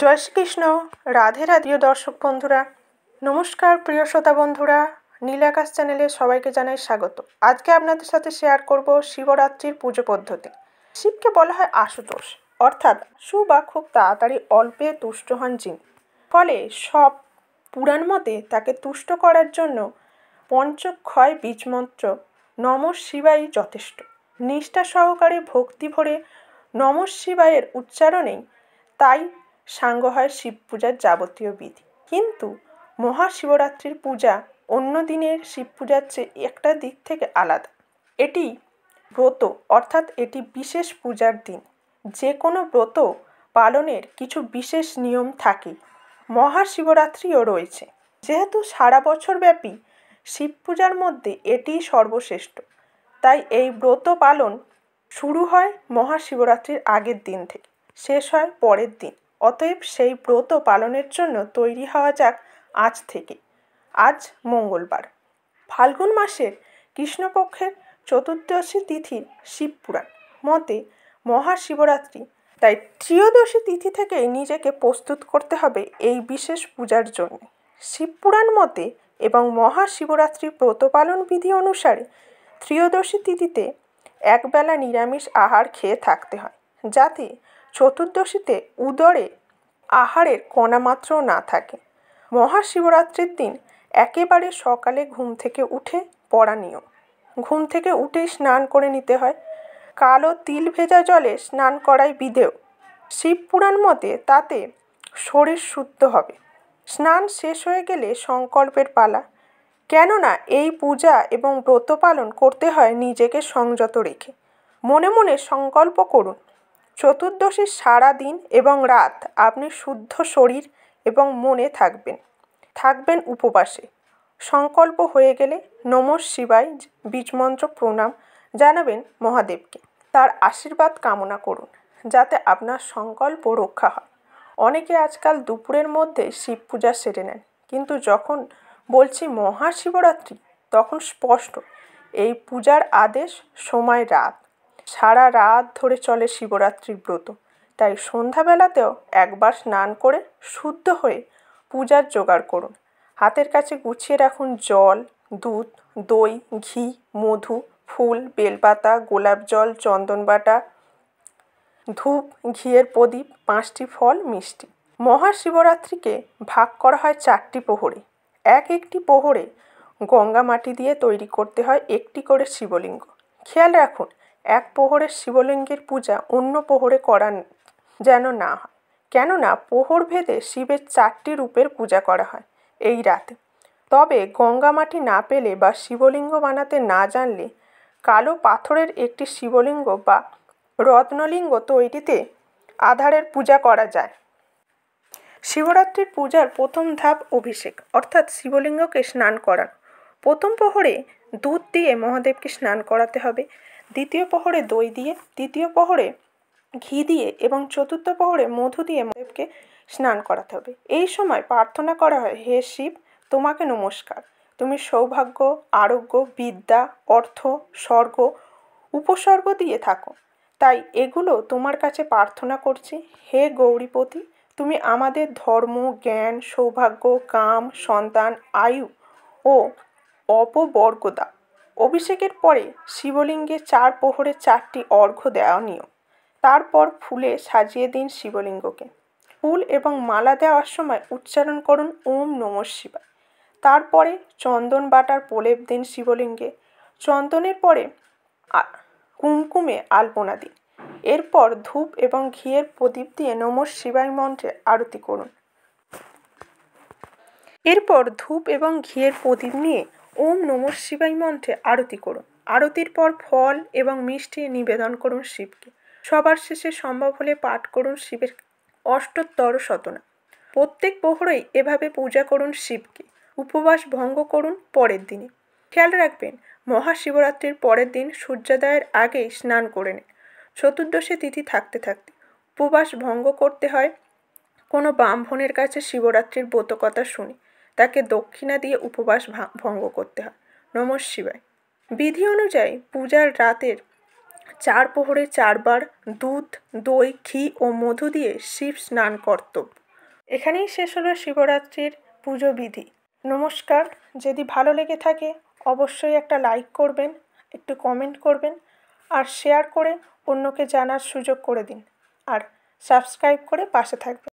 জয় শ্রীকৃষ্ণ। রাধে রাধে প্রিয় দর্শক বন্ধুরা, নমস্কার প্রিয় শ্রোতা বন্ধুরা, নীলাকাশ চ্যানেলে সবাইকে জানাই স্বাগত। আজকে আপনাদের সাথে শেয়ার করব শিবরাত্রির পুজো পদ্ধতি। শিবকে বলা হয় আশুতোষ, অর্থাৎ আশু বা খুব তাড়াতাড়ি অল্পে তুষ্ট হন যিনি। ফলে সব পুরাণ মতে তাকে তুষ্ট করার জন্য পঞ্চক্ষয় বীজমন্ত্র নমঃ শিবায়ই যথেষ্ট। নিষ্ঠা সহকারে ভক্তি ভরে নমঃ শিবায়ের উচ্চারণেই তাই সাঙ্গ হয় শিব পূজার যাবতীয় বিধি। কিন্তু মহাশিবরাত্রির পূজা অন্য দিনের শিব পূজার চেয়ে একটা দিক থেকে আলাদা। এটি ব্রত, অর্থাৎ এটি বিশেষ পূজার দিন। যে কোনো ব্রত পালনের কিছু বিশেষ নিয়ম থাকে, মহাশিবরাত্রিও রয়েছে। যেহেতু সারা বছর ব্যাপী শিব পূজার মধ্যে এটিই সর্বশ্রেষ্ঠ, তাই এই ব্রত পালন শুরু হয় মহাশিবরাত্রির আগের দিন থেকে, শেষ হয় পরের দিন। অতএব সেই ব্রত পালনের জন্য তৈরি হওয়া যাক আজ থেকে। আজ মঙ্গলবার, ফাল্গুন মাসের কৃষ্ণপক্ষের চতুর্দশী তিথির শিবপুরাণ মতে মহাশিবরাত্রি, তাই ত্রয়োদশী তিথি থেকেই নিজেকে প্রস্তুত করতে হবে এই বিশেষ পূজার জন্য। শিবপুরাণ মতে এবং মহাশিবরাত্রি ব্রত পালন বিধি অনুসারে ত্রয়োদশী তিথিতে একবেলা নিরামিষ আহার খেয়ে থাকতে হয়, যাতে চতুর্দশীতে উদরে আহারের কণামাত্রও না থাকে। মহাশিবরাত্রির দিন একেবারে সকালে ঘুম থেকে উঠে পড়া নিয়ম। ঘুম থেকে উঠেই স্নান করে নিতে হয়। কালো তিল ভেজা জলে স্নান করাই বিধেয়। শিবপুরাণ মতে তাতে শরীর শুদ্ধ হবে। স্নান শেষ হয়ে গেলে সংকল্পের পালা। কেননা এই পূজা এবং ব্রত পালন করতে হয় নিজেকে সংযত রেখে। মনে মনে সংকল্প করুন, চতুর্দশীর সারা দিন এবং রাত আপনি শুদ্ধ শরীর এবং মনে থাকবেন উপবাসে। সংকল্প হয়ে গেলে নমঃ শিবায় বীজমন্ত্র প্রণাম জানাবেন মহাদেবকে। তার আশীর্বাদ কামনা করুন যাতে আপনার সংকল্প রক্ষা হয়। অনেকে আজকাল দুপুরের মধ্যে শিব পূজা সেরে নেন, কিন্তু যখন বলছি মহাশিবরাত্রি তখন স্পষ্ট এই পূজার আদেশ সময় রাত। সারা রাত ধরে চলে শিবরাত্রির ব্রত, তাই সন্ধ্যাবেলাতেও একবার স্নান করে শুদ্ধ হয়ে পূজার জোগাড় করুন। হাতের কাছে গুছিয়ে রাখুন জল, দুধ, দই, ঘি, মধু, ফুল, বেলপাতা, গোলাপ জল, চন্দন বাটা, ধূপ, ঘিয়ের প্রদীপ, 5টি ফল, মিষ্টি। মহাশিবরাত্রিকে ভাগ করা হয় 4টি প্রহরে। একটি প্রহরে গঙ্গা মাটি দিয়ে তৈরি করতে হয় একটি করে শিবলিঙ্গ। খেয়াল রাখুন, এক প্রহরের শিবলিঙ্গের পূজা অন্য প্রহরে করা যেন না হয়, কেননা প্রহর ভেদে শিবের 4টি রূপের পূজা করা হয় এই রাতে। তবে গঙ্গা মাটি না পেলে বা শিবলিঙ্গ বানাতে না জানলে কালো পাথরের একটি শিবলিঙ্গ বা রত্নলিঙ্গ তৈরিতে আধারের পূজা করা যায়। শিবরাত্রির পূজার প্রথম ধাপ অভিষেক, অর্থাৎ শিবলিঙ্গকে স্নান করানো। প্রথম প্রহরে দুধ দিয়ে মহাদেবকে স্নান করাতে হবে, দ্বিতীয় প্রহরে দই দিয়ে, তৃতীয় প্রহরে ঘি দিয়ে এবং চতুর্থ প্রহরে মধু দিয়ে মহাদেবকে স্নান করাতে হবে। এই সময় প্রার্থনা করা হয়, হে শিব, তোমাকে নমস্কার। তুমি সৌভাগ্য, আরোগ্য, বিদ্যা, অর্থ, স্বর্গ, উপসর্গ দিয়ে থাকো, তাই এগুলো তোমার কাছে প্রার্থনা করছি। হে গৌরীপতি, তুমি আমাদের ধর্ম, জ্ঞান, সৌভাগ্য, কাম, সন্তান, আয়ু ও অপবর্গ দাও। অভিষেকের পরে শিবলিঙ্গে 4 প্রহরে 4টি অর্ঘ্য দেওয়া নিয়ম। তারপর ফুলে সাজিয়ে দিন শিবলিঙ্গকে। ফুল এবং মালা দেওয়ার সময় উচ্চারণ করুন ওম নমঃ শিবায়। তারপরে চন্দন বাটার প্রলেপ দিন শিবলিঙ্গে। চন্দনের পরে কুমকুমে আলপনা দিন। এরপর ধূপ এবং ঘিয়ের প্রদীপ দিয়ে নমঃ শিবায় মন্ত্রে আরতি করুন। এরপর ধূপ এবং ঘিয়ের প্রদীপ নিয়ে ওম নমঃ শিবায় মন্ত্রে আরতি করুন। আরতির পর ফল এবং মিষ্টি নিবেদন করুন শিবকে। সবার শেষে সম্ভব হলে পাঠ করুন শিবের অষ্টোত্তর শতনাম। প্রত্যেক প্রহরেই এভাবে পূজা করুন শিবকে। উপবাস ভঙ্গ করুন পরের দিনে। খেয়াল রাখবেন, মহাশিবরাত্রির পরের দিন সূর্যোদয়ের আগেই স্নান করে নিন। চতুর্দশী তিথি থাকতে থাকতে উপবাস ভঙ্গ করতে হয়। কোনো ব্রাহ্মণের কাছে শিবরাত্রির ব্রতকথা শুনে তাকে দক্ষিণা দিয়ে উপবাস ভঙ্গ করতে হয়। নমঃ শিবায়। বিধি অনুযায়ী পূজার রাতের 4 প্রহরে 4 বার দুধ, দই, ঘি ও মধু দিয়ে শিব স্নান কর্তব্য। এখানেই শেষ হলো শিবরাত্রির পুজো বিধি। নমস্কার। যদি ভালো লেগে থাকে অবশ্যই একটা লাইক করবেন, একটু কমেন্ট করবেন আর শেয়ার করে অন্যকে জানার সুযোগ করে দিন আর সাবস্ক্রাইব করে পাশে থাকবেন।